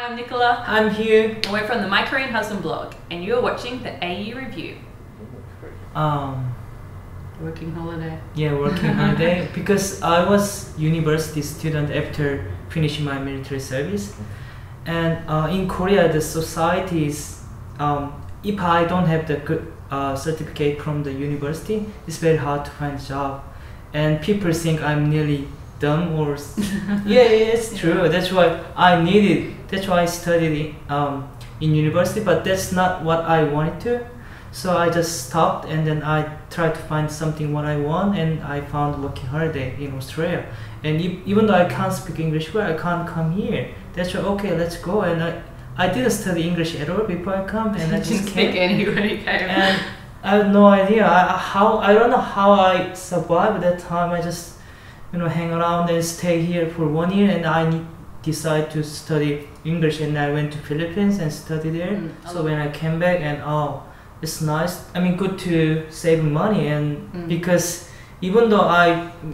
Hi, I'm Nicola. I'm Hugh. And we're from the My Korean Husband blog, and you're watching the AU Review. Working holiday. Yeah, working holiday because I was university student after finishing my military service, and in Korea the society is if I don't have the good certificate from the university, it's very hard to find a job, and people think I'm nearly dumb or yeah, it's true. That's why I needed. That's why I studied in university, but that's not what I wanted to. So I just stopped, and then I tried to find something what I want, and I found working holiday in Australia. And even though I can't speak English well, I can't come here. That's why okay, let's go. And I didn't study English at all before I come, and I just speak anyway. And I have no idea I don't know how I survived that time. I just hang around and stay here for 1 year, and I decide to study English, and I went to Philippines and studied there. So when I came back, and it's nice. I mean, good to save money, and because even though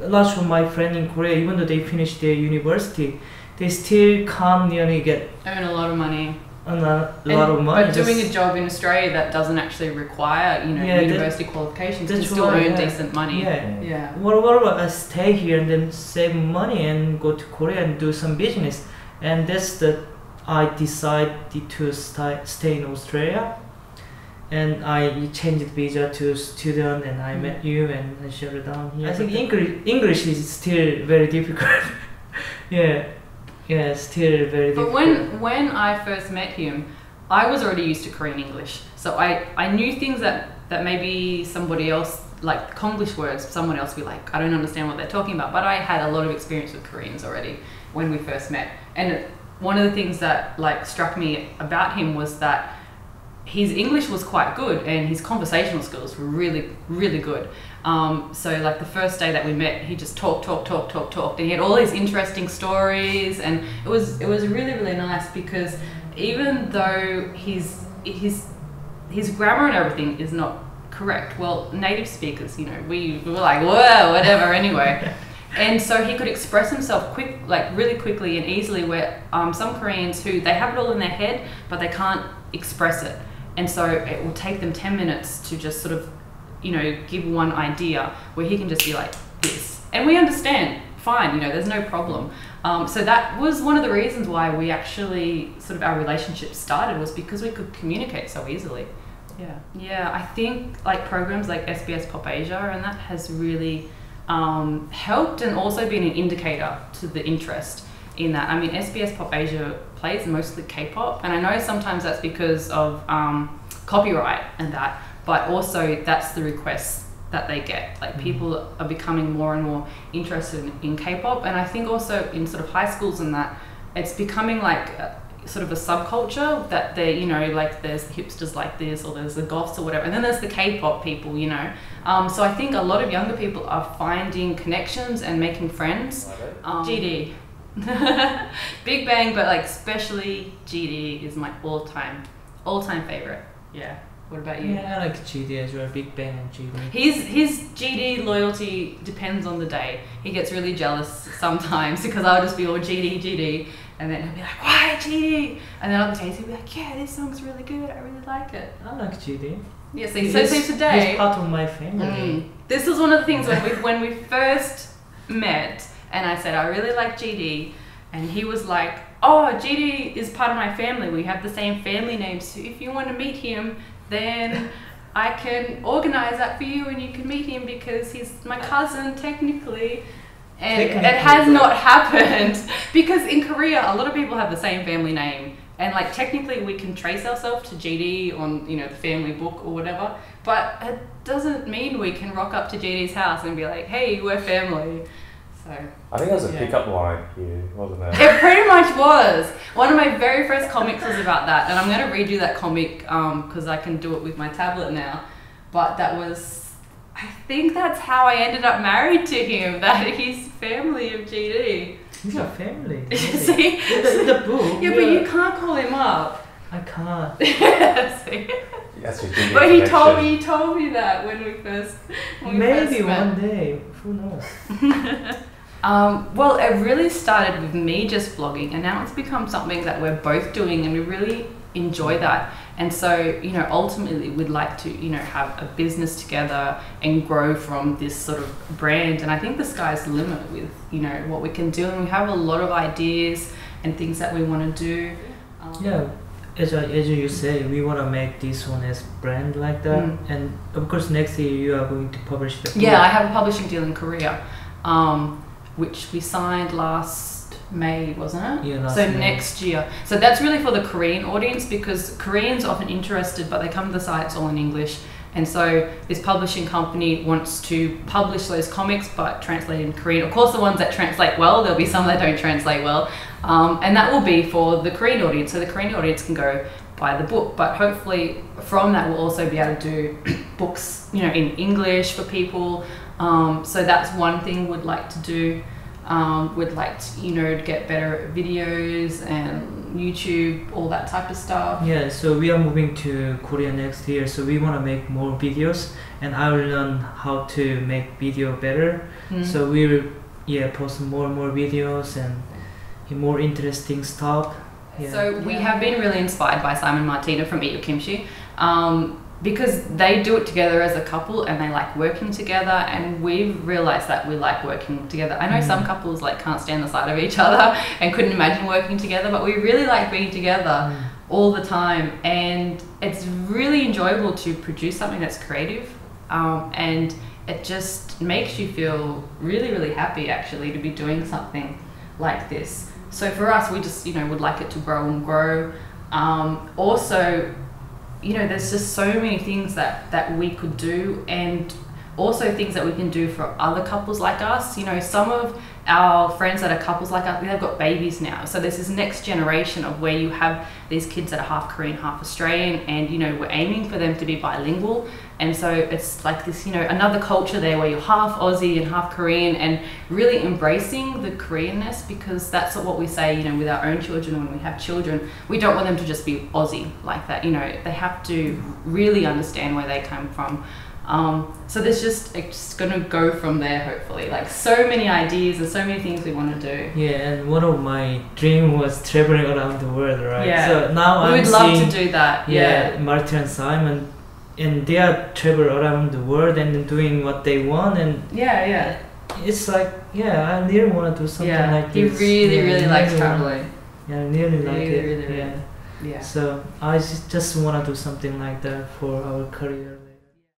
lots of my friends in Korea, even though they finished their university, they still can't nearly earn a lot of money. A lot of money. But doing a job in Australia that doesn't actually require, university qualifications, you can still earn decent money. Yeah. What about I stay here and then save money and go to Korea and do some business? And I decided to stay in Australia. And I changed visa to student, and I met you, and I settled down here. I think English is still very difficult. Yeah, still very difficult. But when I first met him, I was already used to Korean English. So I knew things that maybe somebody else, like Konglish words, someone else would be like, I don't understand what they're talking about. But I had a lot of experience with Koreans already when we first met. And one of the things that struck me about him was that his English was quite good, and his conversational skills were really, really good. So the first day that we met, he just talked, and he had all these interesting stories, and it was really, really nice, because even though his grammar and everything is not correct, well, native speakers, we were like, whoa, whatever, anyway. And so he could express himself really quickly and easily, where some Koreans who they have it all in their head, but they can't express it. And so it will take them 10 minutes to just sort of, give one idea, where he can just be like this. And we understand, fine, there's no problem. So that was one of the reasons why we actually, our relationship started, was because we could communicate so easily. Yeah, I think programs like SBS Pop Asia and that has really helped, and also been an indicator to the interest in that. I mean, SBS Pop Asia plays mostly K-pop, and I know sometimes that's because of copyright and that, but also that's the requests that they get. People are becoming more and more interested in K-pop, and I think also in sort of high schools and that, it's becoming sort of a subculture that they, there's the hipsters like this, or there's the goths or whatever, and then there's the K-pop people, So I think a lot of younger people are finding connections and making friends. GD. Big Bang, but especially GD is my all-time favorite. Yeah. What about you? Yeah, I like GD as well. Big Bang and GD. His GD loyalty depends on the day. He gets really jealous sometimes, because I'll just be all GD, and then he'll be like, why GD? And then other days he'll be like, yeah, this song's really good, I really like it. I like GD. Yeah, so today he's part of my family. This was one of the things when we first met, and I said I really like GD, and he was like, oh, GD is part of my family, we have the same family name, so if you want to meet him, then I can organize that for you, and you can meet him, because he's my cousin technically. And it has not happened, because in Korea a lot of people have the same family name, and technically we can trace ourselves to GD on the family book or whatever, but it doesn't mean we can rock up to GD's house and be like, hey, we're family. So I think that was a pickup line here, wasn't it? It pretty much was. One of my very first comics was about that, and I'm going to read you that comic because I can do it with my tablet now. But I think that's how I ended up married to him, that he's family of GD. He's a family. See? In the book. Yeah, but you can't call him up. I can't. See? Yes, but he told me that when we first Maybe met. one day. Who knows? Well, it really started with me just vlogging, and now it's become something that we're both doing, and we really enjoy that. And so, you know, ultimately we'd like to, you know, have a business together and grow from this sort of brand. And I think the sky's the limit with, you know, what we can do. And we have a lot of ideas and things that we want to do. Yeah, as you say, we want to make this one as brand like that. And of course, next year you are going to publish the book. Yeah, I have a publishing deal in Korea, which we signed last May, wasn't it? Yeah, last so May. next year. So that's really for the Korean audience, because Koreans are often interested, but they come to the site, it's all in English. And so this publishing company wants to publish those comics, but translate in Korean. Of course, the ones that translate well, there'll be some that don't translate well. And that will be for the Korean audience. So the Korean audience can go buy the book, but hopefully from that we'll also be able to do books, you know, in English for people. So that's one thing we'd like to do. We'd like to, you know, get better videos and YouTube, all that type of stuff. Yeah, so we are moving to Korea next year, so we want to make more videos, and I will learn how to make video better. So we will, post more and more videos and more interesting stuff. Yeah. So we have been really inspired by Simon Martina from Eat Your Kimchi, because they do it together as a couple and they like working together, and we've realized that we like working together. I know some couples like can't stand the sight of each other and couldn't imagine working together, but we really like being together all the time, and it's really enjoyable to produce something that's creative, and it just makes you feel really, really happy actually to be doing something like this. So for us, we just, you know, would like it to grow and grow. Also, you know, there's just so many things that we could do, and also things that we can do for other couples like us. You know, some of our friends that are couples like us, they've got babies now. So there's this next generation of where you have these kids that are half Korean, half Australian, and, you know, we're aiming for them to be bilingual. And so it's like this, you know, another culture there where you're half Aussie and half Korean, and really embracing the Koreanness, because that's what we say, you know, with our own children. When we have children, we don't want them to just be Aussie like that. You know, they have to really understand where they come from. So there's just, it's gonna go from there, hopefully. Like, so many ideas and so many things we want to do. Yeah, and one of my dream was traveling around the world, right? Yeah. So now we I'm would love seeing, to do that. Yeah, Martin and Simon, and they are travel around the world and doing what they want, and yeah. it's like, I really want to do something like this. He really likes traveling. Yeah, I really like it. Really. Yeah. So I just want to do something like that for our career.